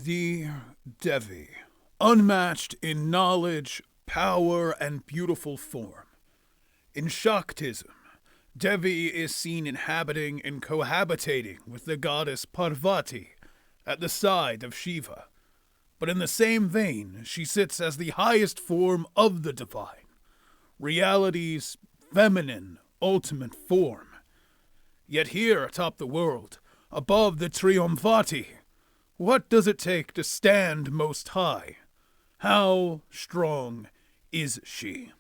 The Devi, unmatched in knowledge, power, and beautiful form. In Shaktism, Devi is seen inhabiting and cohabitating with the goddess Parvati at the side of Shiva. But in the same vein, she sits as the highest form of the divine, reality's feminine ultimate form. Yet here atop the world, above the Triumvirati, what does it take to stand most high? How strong is she?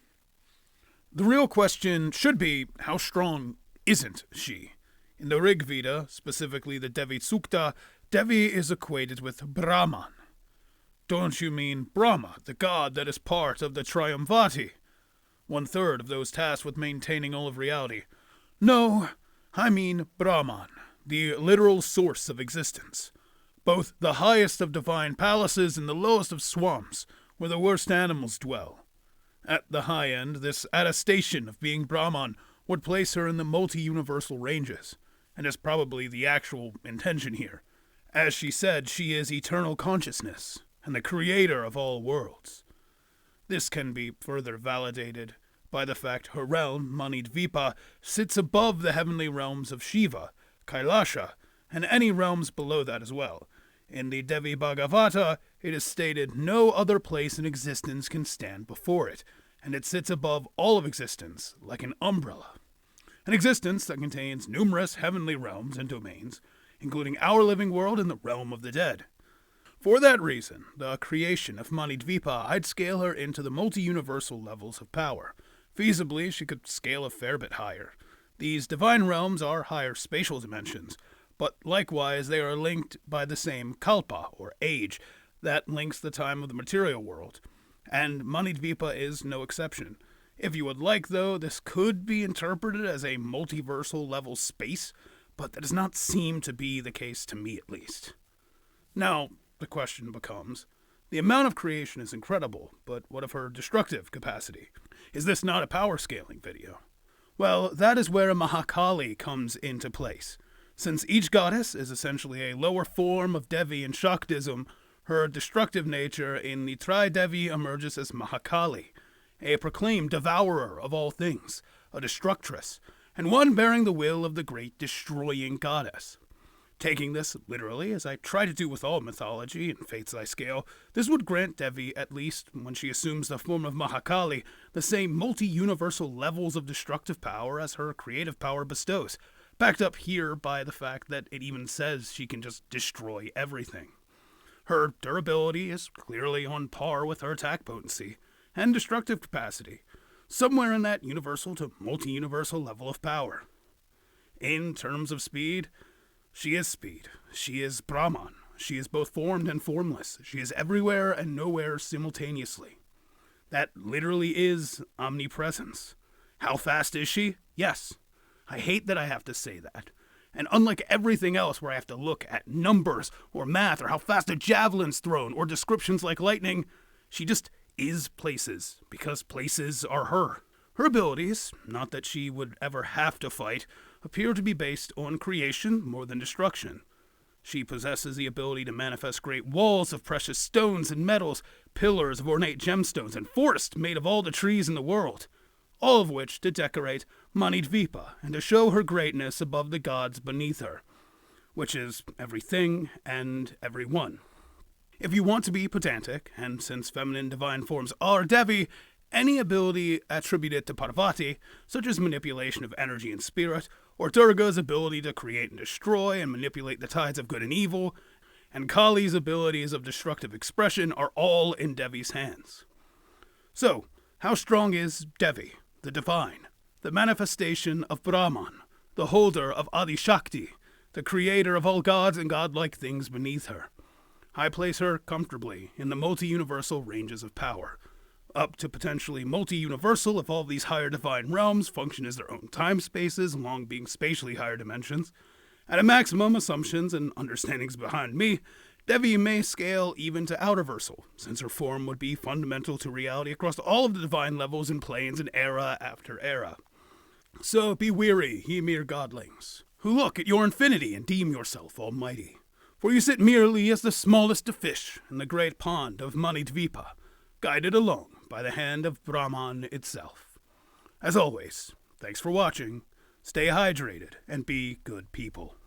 The real question should be, how strong isn't she? In the Rig Veda, specifically the Devi Sukta, Devi is equated with Brahman. Don't you mean Brahma, the god that is part of the Triumvirati? 1/3 of those tasked with maintaining all of reality. No, I mean Brahman, the literal source of existence. Both the highest of divine palaces and the lowest of swamps, where the worst animals dwell. At the high end, this attestation of being Brahman would place her in the multi-universal ranges, and is probably the actual intention here. As she said, she is eternal consciousness, and the creator of all worlds. This can be further validated by the fact her realm, Manidvipa, sits above the heavenly realms of Shiva, Kailasha, and any realms below that as well. In the Devi Bhagavata, it is stated no other place in existence can stand before it, and it sits above all of existence, like an umbrella. An existence that contains numerous heavenly realms and domains, including our living world and the realm of the dead. For that reason, the creation of Manidvipa, I'd scale her into the multi-universal levels of power. Feasibly, she could scale a fair bit higher. These divine realms are higher spatial dimensions, but likewise they are linked by the same kalpa, or age, that links the time of the material world, and Manidvipa is no exception. If you would like, though, this could be interpreted as a multiversal level space, but that does not seem to be the case to me at least. Now, the question becomes, the amount of creation is incredible, but what of her destructive capacity? Is this not a power scaling video? Well, that is where a Mahakali comes into place. Since each goddess is essentially a lower form of Devi in Shaktism, her destructive nature in the Tri-Devi emerges as Mahakali, a proclaimed devourer of all things, a destructress, and one bearing the will of the great destroying goddess. Taking this literally, as I try to do with all mythology and faiths I scale, this would grant Devi, at least when she assumes the form of Mahakali, the same multi-universal levels of destructive power as her creative power bestows, backed up here by the fact that it even says she can just destroy everything. Her durability is clearly on par with her attack potency and destructive capacity, somewhere in that universal to multi-universal level of power. In terms of speed, she is speed. She is Brahman. She is both formed and formless. She is everywhere and nowhere simultaneously. That literally is omnipresence. How fast is she? Yes. I hate that I have to say that. And unlike everything else where I have to look at numbers or math or how fast a javelin's thrown or descriptions like lightning, she just is places because places are her. Her abilities, not that she would ever have to fight, appear to be based on creation more than destruction. She possesses the ability to manifest great walls of precious stones and metals, pillars of ornate gemstones, and forests made of all the trees in the world, all of which to decorate Manidvipa and to show her greatness above the gods beneath her, which is everything and everyone. If you want to be pedantic, and since feminine divine forms are Devi, any ability attributed to Parvati, such as manipulation of energy and spirit, or Durga's ability to create and destroy and manipulate the tides of good and evil, and Kali's abilities of destructive expression are all in Devi's hands. So, how strong is Devi, the divine, the manifestation of Brahman, the holder of Adi Shakti, the creator of all gods and godlike things beneath her? I place her comfortably in the multi-universal ranges of power, up to potentially multi-universal if all of these higher divine realms function as their own time spaces, along being spatially higher dimensions. At a maximum, assumptions and understandings behind me, Devi may scale even to outerversal, since her form would be fundamental to reality across all of the divine levels and planes in era after era. So be weary, ye mere godlings, who look at your infinity and deem yourself almighty. For you sit merely as the smallest of fish in the great pond of Manidvipa, guided along by the hand of Brahman itself. As always, thanks for watching, stay hydrated, and be good people.